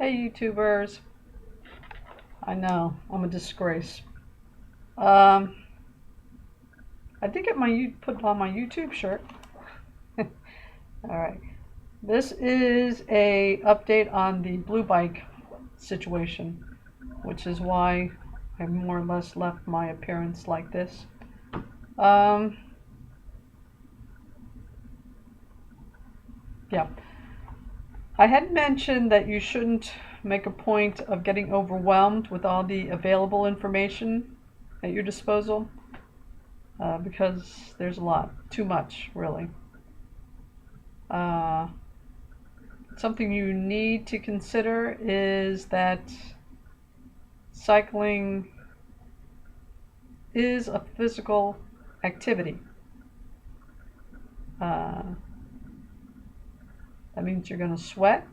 Hey YouTubers. I know, I'm a disgrace. Um, I did get my put on my YouTube shirt. Alright. This is a update on the BlueBike situation, which is why I more or less left my appearance like this. Um, yeah. I had mentioned that you shouldn't make a point of getting overwhelmed with all the available information at your disposal, because there's a lot, too much, really. Uh, Something you need to consider is that cycling is a physical activity. Uh, that means you're going to sweat.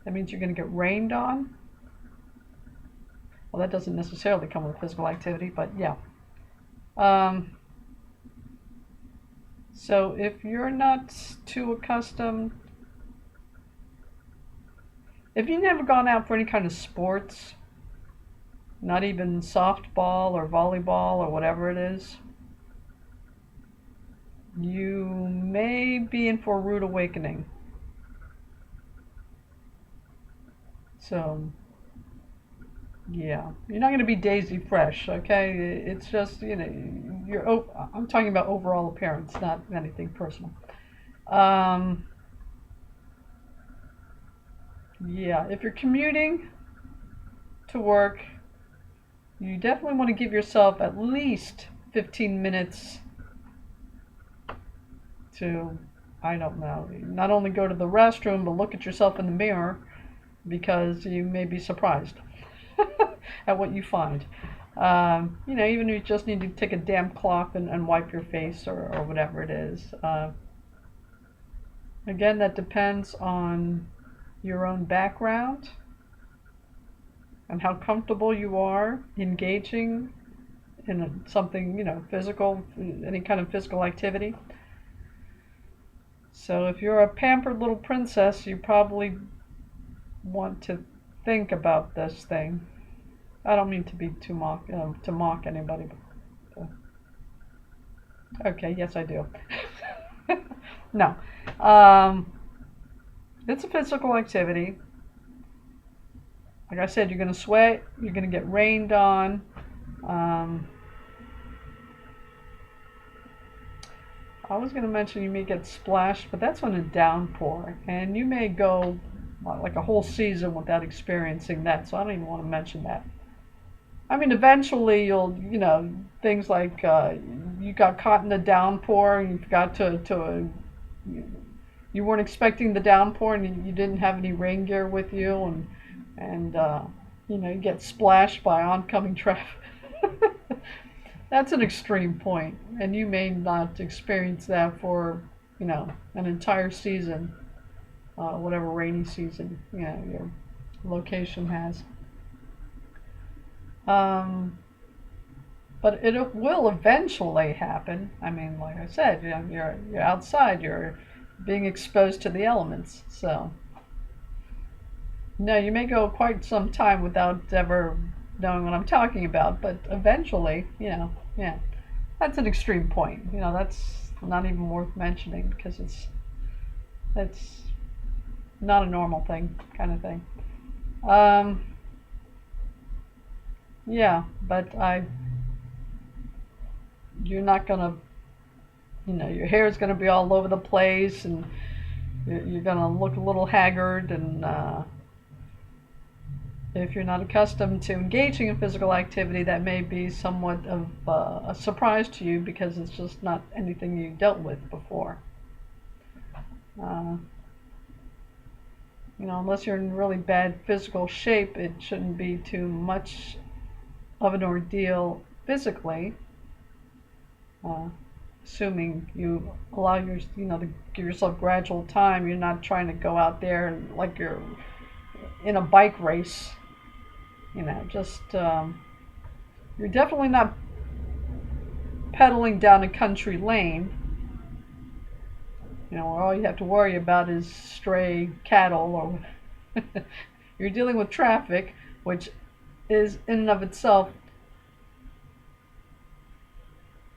That means you're going to get rained on. Well, that doesn't necessarily come with physical activity, but yeah. Um, so if you're not too accustomed, if you've never gone out for any kind of sports, not even softball or volleyball or whatever it is, you may be in for a rude awakening. So, yeah, you're not going to be daisy fresh, okay? It's just, I'm talking about overall appearance, not anything personal. Um, yeah, if you're commuting to work, you definitely want to give yourself at least 15 minutes to, I don't know, not only go to the restroom, but look at yourself in the mirror, because you may be surprised at what you find. Even if you just need to take a damp cloth and wipe your face, or whatever it is. Again, that depends on your own background and how comfortable you are engaging in something, physical, any kind of physical activity. So if you're a pampered little princess, you probably want to think about this thing. I don't mean to be to mock anybody. But, okay, yes I do. No, um, it's a physical activity. Like I said, you're going to sweat. You're going to get rained on. Um, I was going to mention you may get splashed, but that's on a downpour, and you may go like a whole season without experiencing that. So I don't even want to mention that. I mean, eventually things like you got caught in a downpour and you forgot you weren't expecting the downpour and you didn't have any rain gear with you, and you get splashed by oncoming traffic. That's an extreme point, and you may not experience that for an entire season, whatever rainy season your location has. Um, but it will eventually happen. I mean, like I said, you're outside, you're being exposed to the elements. So, no, you may go quite some time without ever knowing what I'm talking about, but eventually, yeah, that's an extreme point. That's not even worth mentioning because it's not a normal thing, kind of thing. Um, yeah, but you're not gonna, your hair is gonna be all over the place, and you're gonna look a little haggard, and if you're not accustomed to engaging in physical activity, that may be somewhat of a surprise to you because it's just not anything you dealt with before. Uh, unless you're in really bad physical shape, it shouldn't be too much of an ordeal physically, uh, assuming you allow to give yourself gradual time. You're not trying to go out there and like you're in a bike race. Just you're definitely not pedaling down a country lane. You know, all you have to worry about is stray cattle, or you're dealing with traffic, which is in and of itself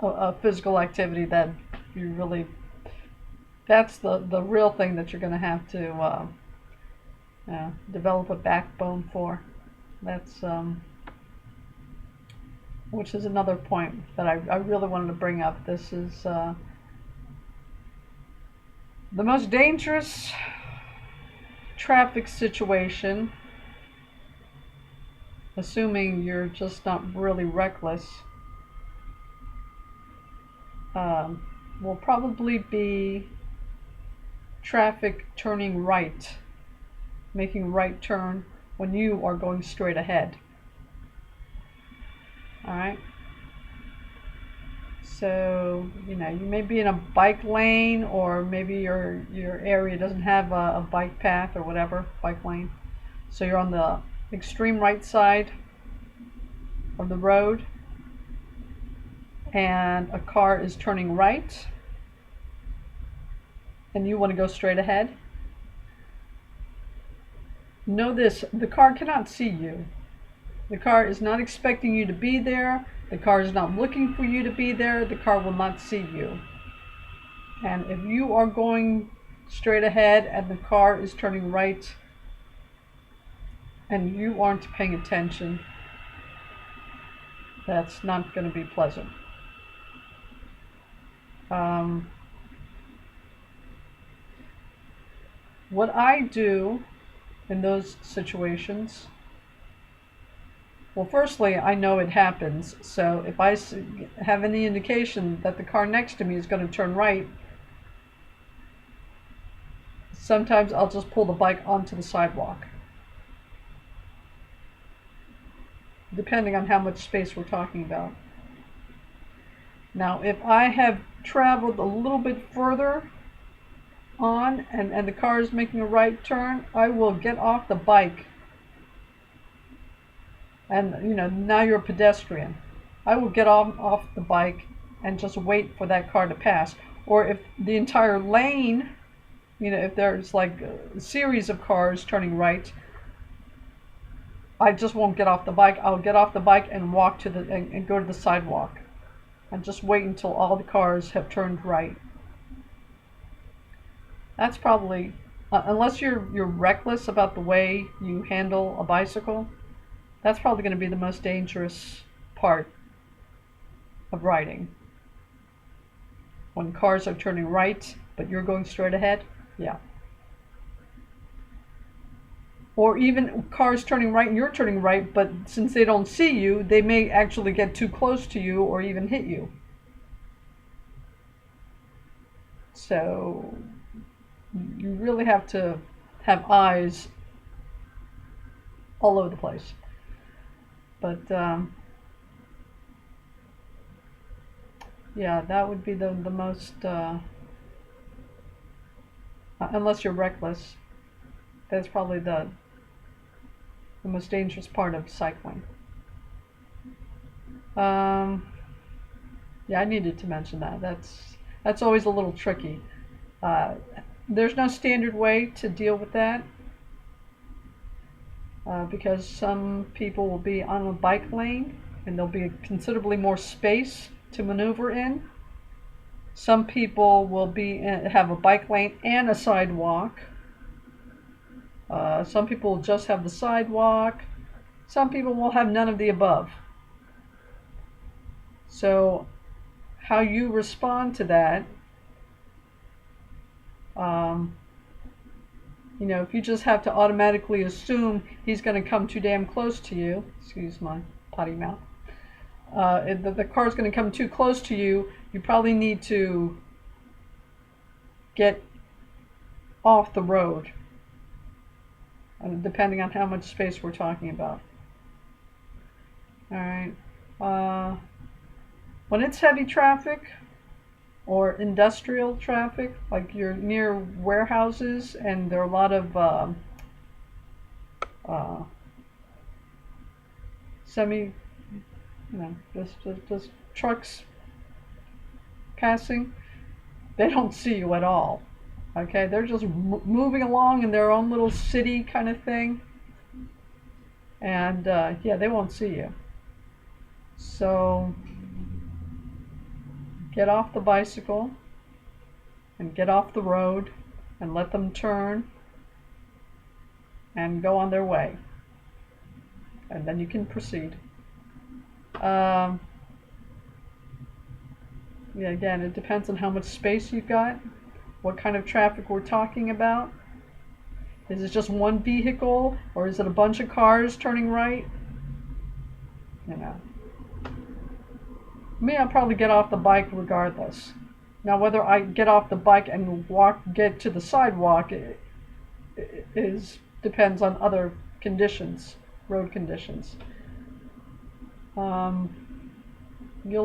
a physical activity that you really, that's the real thing that you're going to have to develop a backbone for. That's which is another point that I really wanted to bring up. This is the most dangerous traffic situation, assuming you're just not really reckless, will probably be traffic turning right, making right turn when you are going straight ahead. All right. So, you know, you may be in a bike lane, or maybe your area doesn't have a bike path or whatever, bike lane. So you're on the extreme right side of the road, and a car is turning right, and you want to go straight ahead. Know this, the car cannot see you. The car is not expecting you to be there. The car is not looking for you to be there. The car will not see you. And if you are going straight ahead and the car is turning right and you aren't paying attention, that's not going to be pleasant. What I do in those situations, well, firstly, I know it happens. So if I have any indication that the car next to me is going to turn right, sometimes I'll just pull the bike onto the sidewalk, depending on how much space we're talking about. Now, if I have traveled a little bit further on and the car is making a right turn, I will get off the bike. And, you know, now you're a pedestrian. I will get off the bike and just wait for that car to pass. Or if the entire lane, you know, if there's like a series of cars turning right, I just won't get off the bike. I'll get off the bike and walk to and go to the sidewalk and just wait until all the cars have turned right. That's probably, unless you're reckless about the way you handle a bicycle, that's probably going to be the most dangerous part of riding. When cars are turning right, but you're going straight ahead, yeah. Or even cars turning right and you're turning right, but since they don't see you, they may actually get too close to you or even hit you. So you really have to have eyes all over the place. But yeah, that would be the most, unless you're reckless, that's probably the most dangerous part of cycling. Yeah, I needed to mention that. That's always a little tricky. There's no standard way to deal with that. Because some people will be on a bike lane and there'll be considerably more space to maneuver in. Some people will have a bike lane and a sidewalk. Some people will just have the sidewalk. Some people will have none of the above. So how you respond to that, you know, if you just have to automatically assume he's going to come too damn close to you, excuse my potty mouth, the car's going to come too close to you, you probably need to get off the road, depending on how much space we're talking about. All right. When it's heavy traffic or industrial traffic, like you're near warehouses and there are a lot of just trucks passing, they don't see you at all. Okay, they're just moving along in their own little city kind of thing. And yeah, they won't see you. So get off the bicycle and get off the road and let them turn and go on their way. And then you can proceed. Yeah, again, it depends on how much space you've got, what kind of traffic we're talking about. Is it just one vehicle, or is it a bunch of cars turning right? You know. Me, I'll probably get off the bike regardless. Now, whether I get off the bike and get to the sidewalk, depends on other conditions, road conditions. You'll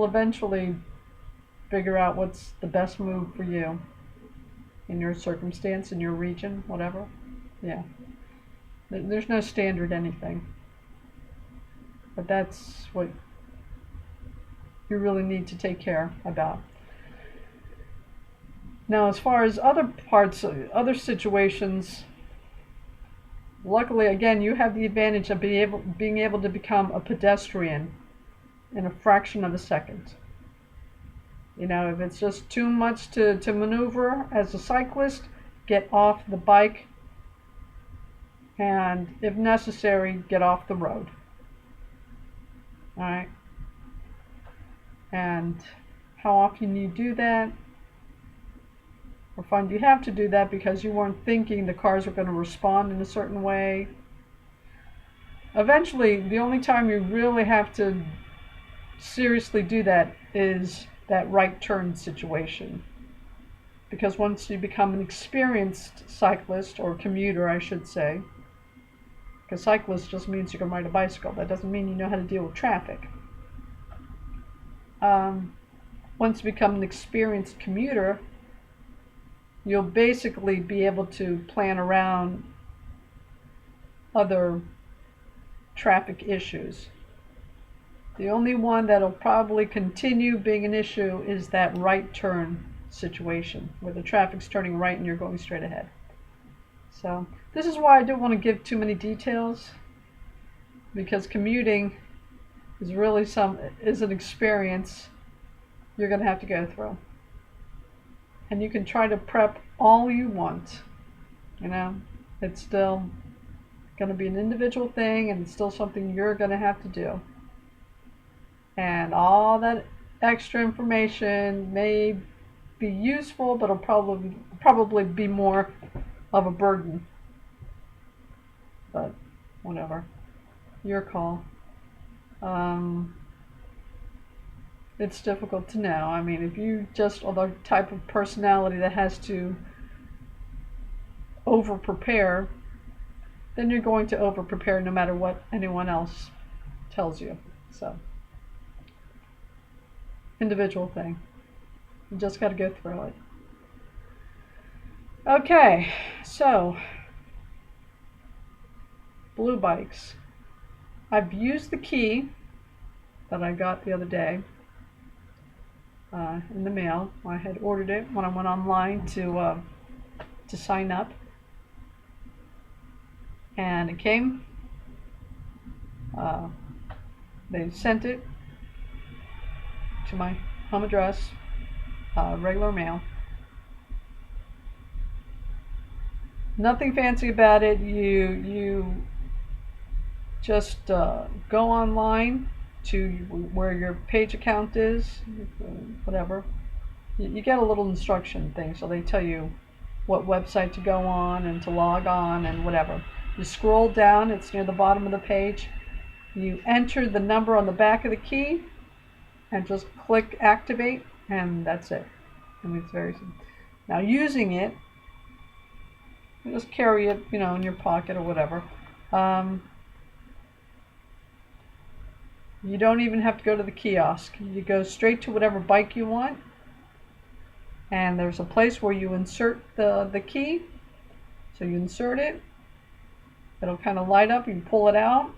eventually figure out what's the best move for you in your circumstance, in your region, whatever. Yeah. There's no standard anything. But that's what you really need to take care about. Now, as far as other parts, other situations, luckily, again, you have the advantage of being able to become a pedestrian in a fraction of a second. You know, if it's just too much to maneuver as a cyclist, get off the bike and, if necessary, get off the road. All right? And how often you do that, or find you have to do that because you weren't thinking the cars are going to respond in a certain way. Eventually, the only time you really have to seriously do that is that right turn situation. Because once you become an experienced cyclist, or commuter, I should say, because cyclist just means you can ride a bicycle. That doesn't mean you know how to deal with traffic. Once you become an experienced commuter, you'll basically be able to plan around other traffic issues. The only one that'll probably continue being an issue is that right turn situation, where the traffic's turning right and you're going straight ahead. So this is why I don't want to give too many details, because commuting is really an experience you're going to have to go through. And you can try to prep all you want, you know, it's still going to be an individual thing, and it's still something you're going to have to do. And all that extra information may be useful, but it'll probably be more of a burden. But whatever, your call. It's difficult to know. I mean, if you just are the type of personality that has to over-prepare, then you're going to over-prepare no matter what anyone else tells you. So, individual thing. You just got to go through it. Okay, so BlueBikes. I've used the key that I got the other day in the mail. I had ordered it when I went online to sign up, and it came. They sent it to my home address, regular mail. Nothing fancy about it. You just go online to where your page account is, whatever. You get a little instruction thing, so they tell you what website to go on and to log on and whatever. You scroll down, it's near the bottom of the page. You enter the number on the back of the key and just click activate, and that's it. And it's very simple. Now, using it, you just carry it, you know, in your pocket or whatever. You don't even have to go to the kiosk. You go straight to whatever bike you want, and there's a place where you insert the key. So you insert it, it'll kind of light up, you pull it out,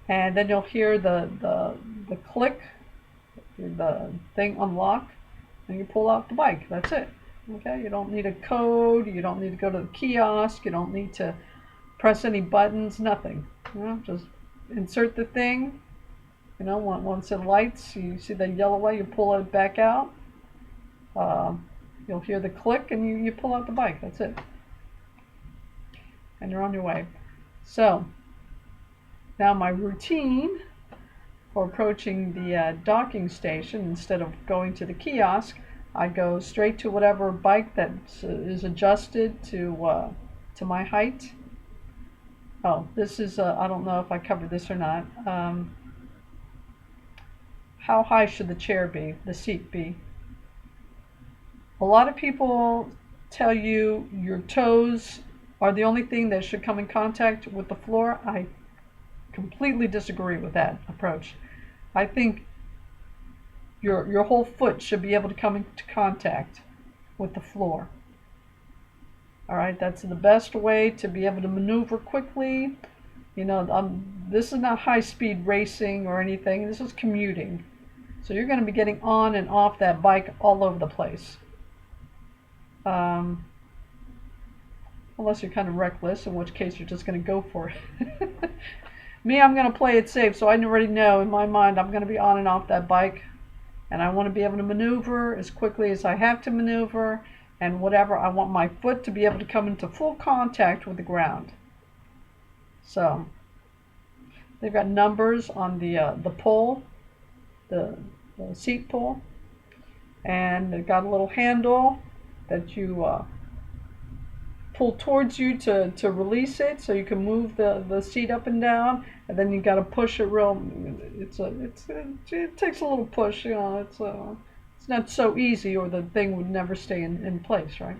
and then you'll hear the click, the thing unlock, and you pull out the bike. That's it. Okay, you don't need a code, you don't need to go to the kiosk, you don't need to press any buttons, nothing. You know, just insert the thing. You know, once it lights, you see the yellow light, you pull it back out. Uh, you'll hear the click, and you pull out the bike. That's it, and you're on your way. So now my routine for approaching the docking station, instead of going to the kiosk, I go straight to whatever bike that is adjusted to my height. Oh, this is, I don't know if I covered this or not. How high should the chair be, the seat be? A lot of people tell you your toes are the only thing that should come in contact with the floor. I completely disagree with that approach. I think your whole foot should be able to come into contact with the floor. All right, that's the best way to be able to maneuver quickly. You know, this is not high-speed racing or anything. This is commuting. So you're going to be getting on and off that bike all over the place. Unless you're kind of reckless, in which case you're just going to go for it. Me, I'm going to play it safe, so I already know in my mind I'm going to be on and off that bike, and I want to be able to maneuver as quickly as I have to maneuver, and whatever, I want my foot to be able to come into full contact with the ground. So they've got numbers on the pole, the seat pole, and they've got a little handle that you pull towards you to release it, so you can move the seat up and down, and then you got to push it real. It takes a little push, you know. It's not so easy, or the thing would never stay in place, right?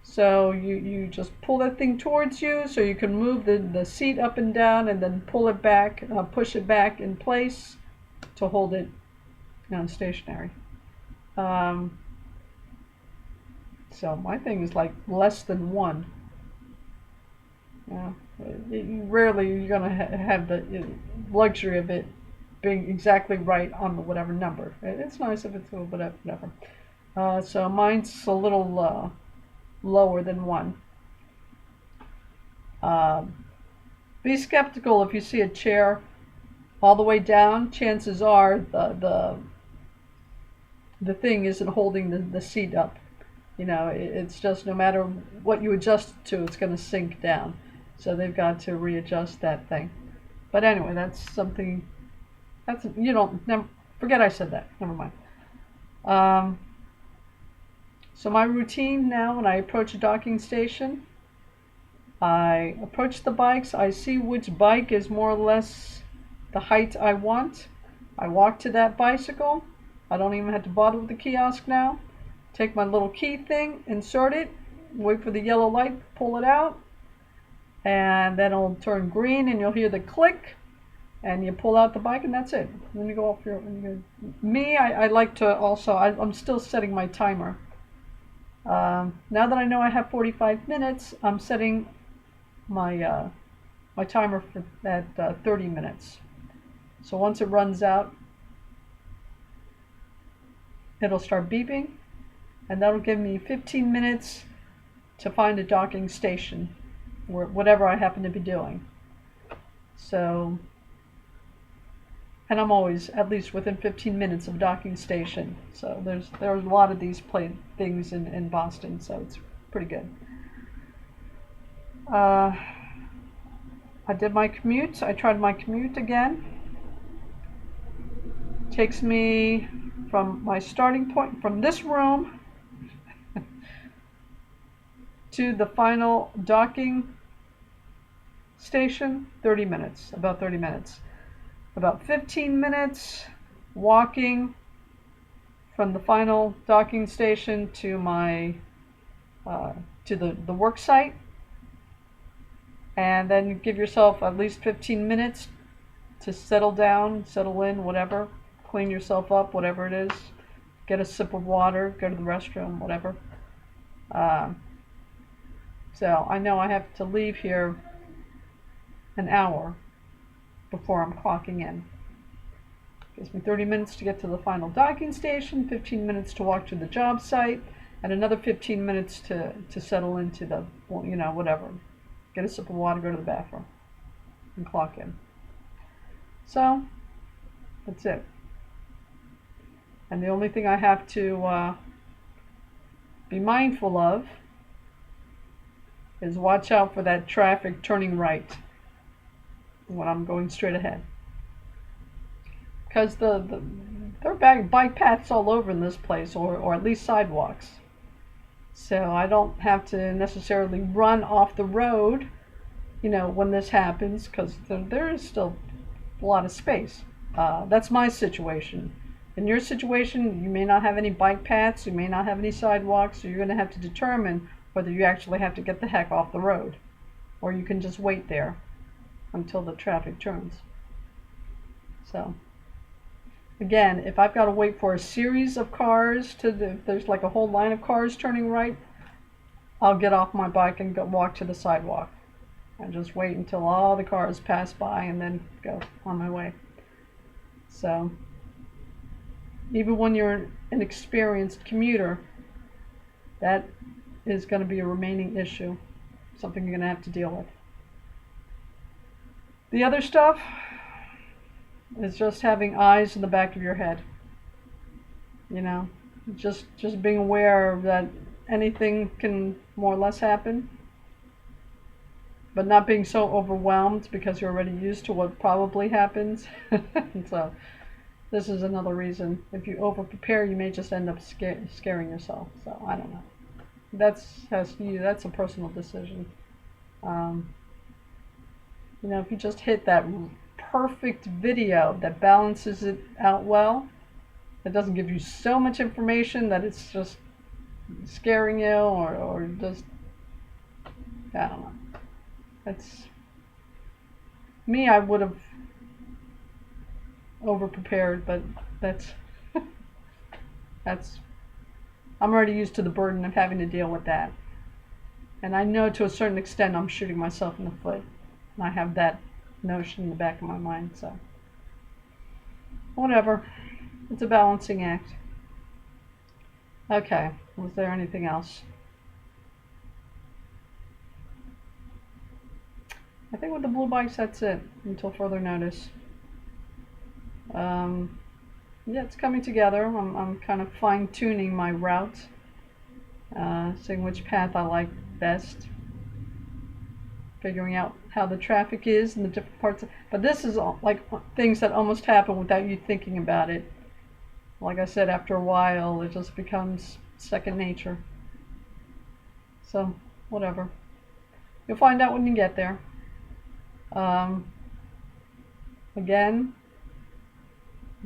So you just pull that thing towards you, so you can move the seat up and down, and then pull it back, push it back in place to hold it stationary. So my thing is like less than 1. Yeah, rarely you're gonna have the luxury of it being exactly right on the whatever number. It's nice if it's a little bit whatever. So mine's a little lower than 1. Be skeptical if you see a chair all the way down. Chances are the thing isn't holding the seat up. You know, it's just no matter what you adjust it to, it's going to sink down. So they've got to readjust that thing. But anyway, that's something, never forget I said that. Never mind. So my routine now, when I approach a docking station, I approach the bikes. I see which bike is more or less the height I want. I walk to that bicycle. I don't even have to bother with the kiosk now. Take my little key thing, insert it, wait for the yellow light, pull it out, and then it'll turn green and you'll hear the click, and you pull out the bike, and that's it. Then you go off me, I like to also, I'm still setting my timer. Now that I know I have 45 minutes, I'm setting my my timer at 30 minutes. So once it runs out, it'll start beeping, and that'll give me 15 minutes to find a docking station, or whatever I happen to be doing. So, and I'm always at least within 15 minutes of a docking station. So there's a lot of these things in Boston, so it's pretty good. I did my commute. I tried my commute again. Takes me from my starting point, from this room, to the final docking station, 30 minutes, about 30 minutes. About 15 minutes walking from the final docking station to my to the work site, and then give yourself at least 15 minutes to settle down, settle in, whatever, clean yourself up, whatever it is, get a sip of water, go to the restroom, whatever. So I know I have to leave here an hour before I'm clocking in. Gives me 30 minutes to get to the final docking station, 15 minutes to walk to the job site, and another 15 minutes to settle into the, whatever. Get a sip of water, go to the bathroom, and clock in. So, that's it. And the only thing I have to be mindful of is watch out for that traffic turning right when I'm going straight ahead. Because there are bike paths all over in this place, or at least sidewalks. So I don't have to necessarily run off the road, when this happens, because there is still a lot of space. That's my situation. In your situation, you may not have any bike paths, you may not have any sidewalks, so you're going to have to determine whether you actually have to get the heck off the road, or you can just wait there until the traffic turns. So, again, if I've got to wait for a series of cars if there's like a whole line of cars turning right, I'll get off my bike and walk to the sidewalk and just wait until all the cars pass by and then go on my way. So, even when you're an experienced commuter, that is going to be a remaining issue, something you're going to have to deal with. The other stuff is just having eyes in the back of your head. Just being aware that anything can more or less happen, but not being so overwhelmed because you're already used to what probably happens. So this is another reason. If you over prepare, you may just end up scaring yourself. So I don't know. That's a personal decision. If you just hit that perfect video that balances it out well, that doesn't give you so much information that it's just scaring you, or just, I don't know. That's me. I would have over prepared, but that's I'm already used to the burden of having to deal with that, and I know to a certain extent I'm shooting myself in the foot, and I have that notion in the back of my mind. So whatever, it's a balancing act. Okay, was there anything else? I think with the BlueBikes, that's it until further notice. Yeah, it's coming together. I'm kind of fine-tuning my route, seeing which path I like best, figuring out how the traffic is in the different parts. But this is like things that almost happen without you thinking about it. Like I said, after a while, it just becomes second nature. So, whatever. You'll find out when you get there. Again,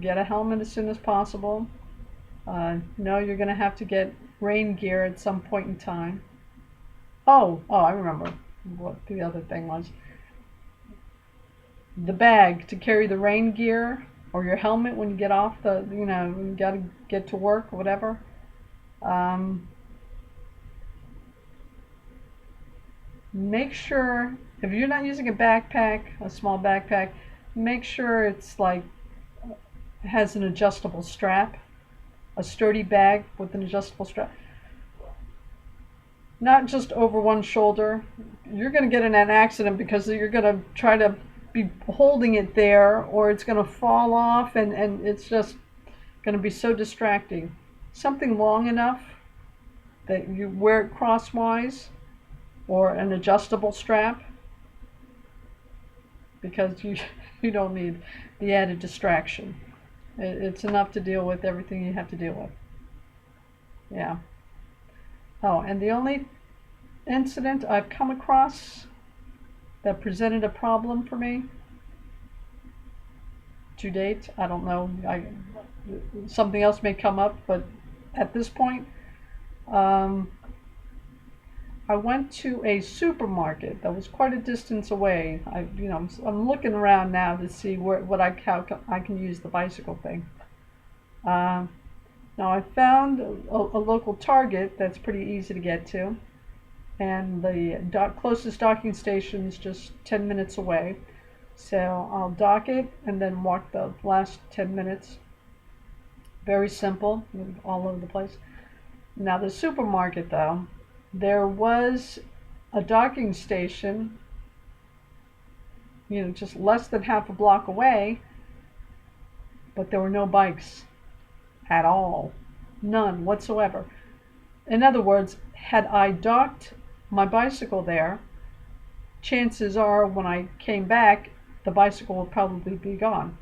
get a helmet as soon as possible. Know you're going to have to get rain gear at some point in time. Oh, I remember what the other thing was. The bag to carry the rain gear, or your helmet when you get off when you got to get to work or whatever. Make sure, if you're not using a backpack, a small backpack, make sure it's has an adjustable strap, a sturdy bag with an adjustable strap. Not just over one shoulder. You're going to get in an accident because you're going to try to be holding it there, or it's going to fall off, and it's just going to be so distracting. Something long enough that you wear it crosswise, or an adjustable strap, because you don't need the added distraction. It's enough to deal with everything you have to deal with. Yeah. Oh, and the only incident I've come across that presented a problem for me to date, I don't know, something else may come up, but at this point, I went to a supermarket that was quite a distance away. I'm looking around now to see how I can use the bicycle thing. Now I found a local Target that's pretty easy to get to, and the closest docking station is just 10 minutes away. So I'll dock it and then walk the last 10 minutes. Very simple, all over the place. Now the supermarket though, there was a docking station, just less than half a block away, but there were no bikes at all. None whatsoever. In other words, had I docked my bicycle there, chances are when I came back, the bicycle would probably be gone.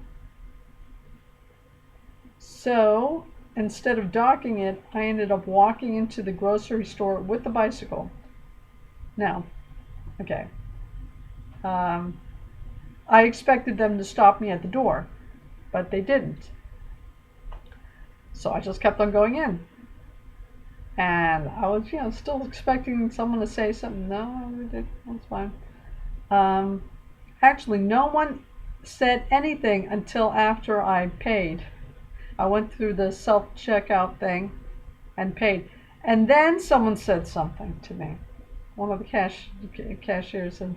So instead of docking it, I ended up walking into the grocery store with the bicycle. Now, okay, um, I expected them to stop me at the door, but they didn't. So I just kept on going in. And I was, still expecting someone to say something. No, that's fine. Um, Actually, no one said anything until after I paid. I went through the self-checkout thing and paid. And then someone said something to me. One of the cashiers said,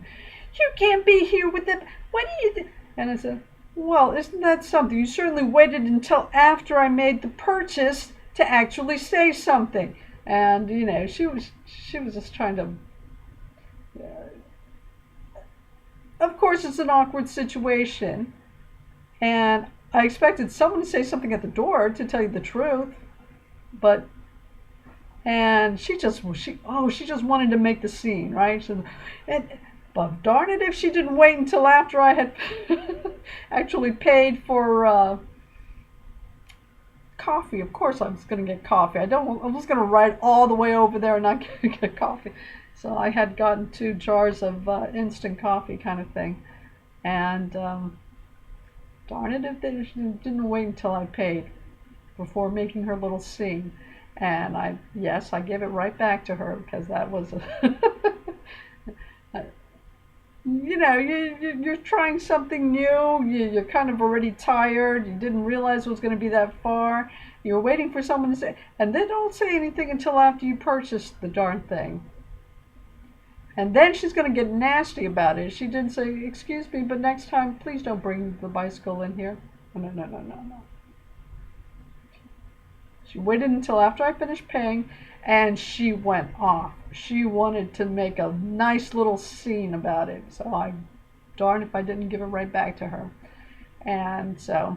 "You can't be here with them. What do you do?" And I said, "Well, isn't that something? You certainly waited until after I made the purchase to actually say something." And she was just trying to. Of course, it's an awkward situation, and I expected someone to say something at the door, to tell you the truth, but and she just wanted to make the scene, right? But darn it, if she didn't wait until after I had actually paid for coffee. Of course, I was going to get coffee. I was going to ride all the way over there and not get coffee. So I had gotten 2 jars of instant coffee kind of thing, and darn it if they didn't wait until I paid before making her little scene. And I gave it right back to her because that was you're trying something new. You're kind of already tired. You didn't realize it was going to be that far. You're waiting for someone to say, and they don't say anything until after you purchase the darn thing. And then she's going to get nasty about it. She didn't say, "Excuse me, but next time, please don't bring the bicycle in here." No, no, no, no, no. She waited until after I finished paying, and she went off. She wanted to make a nice little scene about it. So darn if I didn't give it right back to her. And so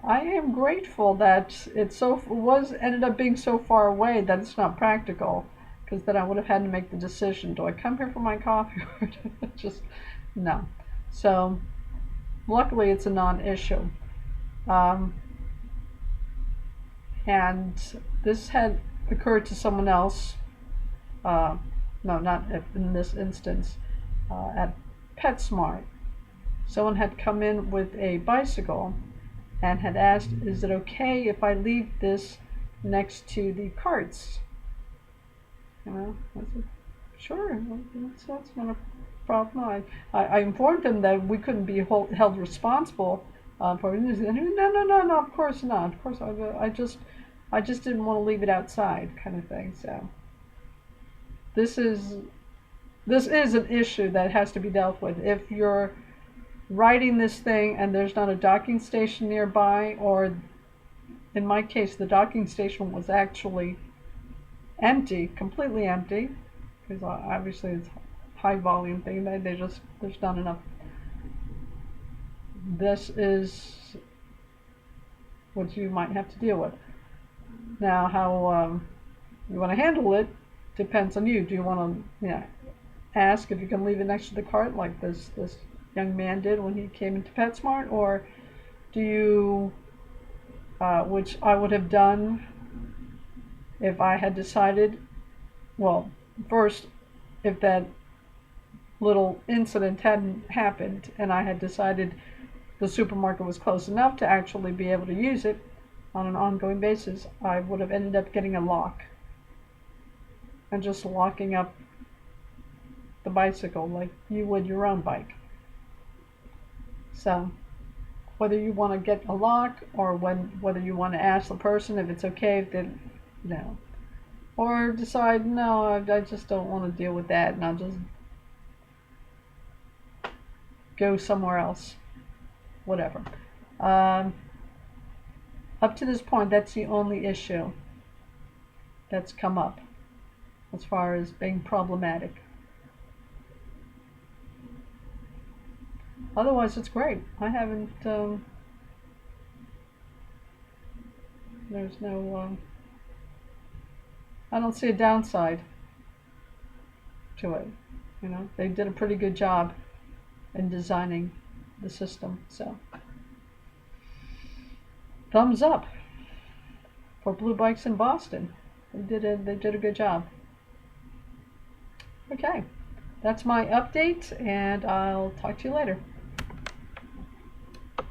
I am grateful that it ended up being so far away that it's not practical, because then I would have had to make the decision: do I come here for my coffee or just no? So luckily, it's a non-issue. Um, and this had occurred to someone else. No, not in this instance. At PetSmart, someone had come in with a bicycle and had asked, "Is it okay if I leave this next to the carts?" I said, "Sure, that's not a problem." I informed them that we couldn't be held responsible for it. No, no, no, no, of course not. Of course, I just didn't want to leave it outside, kind of thing. So this is an issue that has to be dealt with. If you're riding this thing and there's not a docking station nearby, or in my case, the docking station was actually empty, completely empty, because obviously it's a high volume thing. There's not enough. This is what you might have to deal with. Now, how you want to handle it depends on you. Do you want to, ask if you can leave it next to the cart, like this young man did when he came into PetSmart, or do you, which I would have done if I had decided, well, first, if that little incident hadn't happened and I had decided the supermarket was close enough to actually be able to use it on an ongoing basis, I would have ended up getting a lock and just locking up the bicycle like you would your own bike. So whether you want to get a lock, or whether you want to ask the person if it's okay if they, or decide, no, I just don't want to deal with that, and I'll just go somewhere else, whatever. Um, Up to this point, that's the only issue that's come up as far as being problematic. Otherwise, it's great. I haven't, there's no, I don't see a downside to it. You know, they did a pretty good job in designing the system. So, thumbs up for Blue Bikes in Boston. They did a good job. Okay, that's my update, and I'll talk to you later.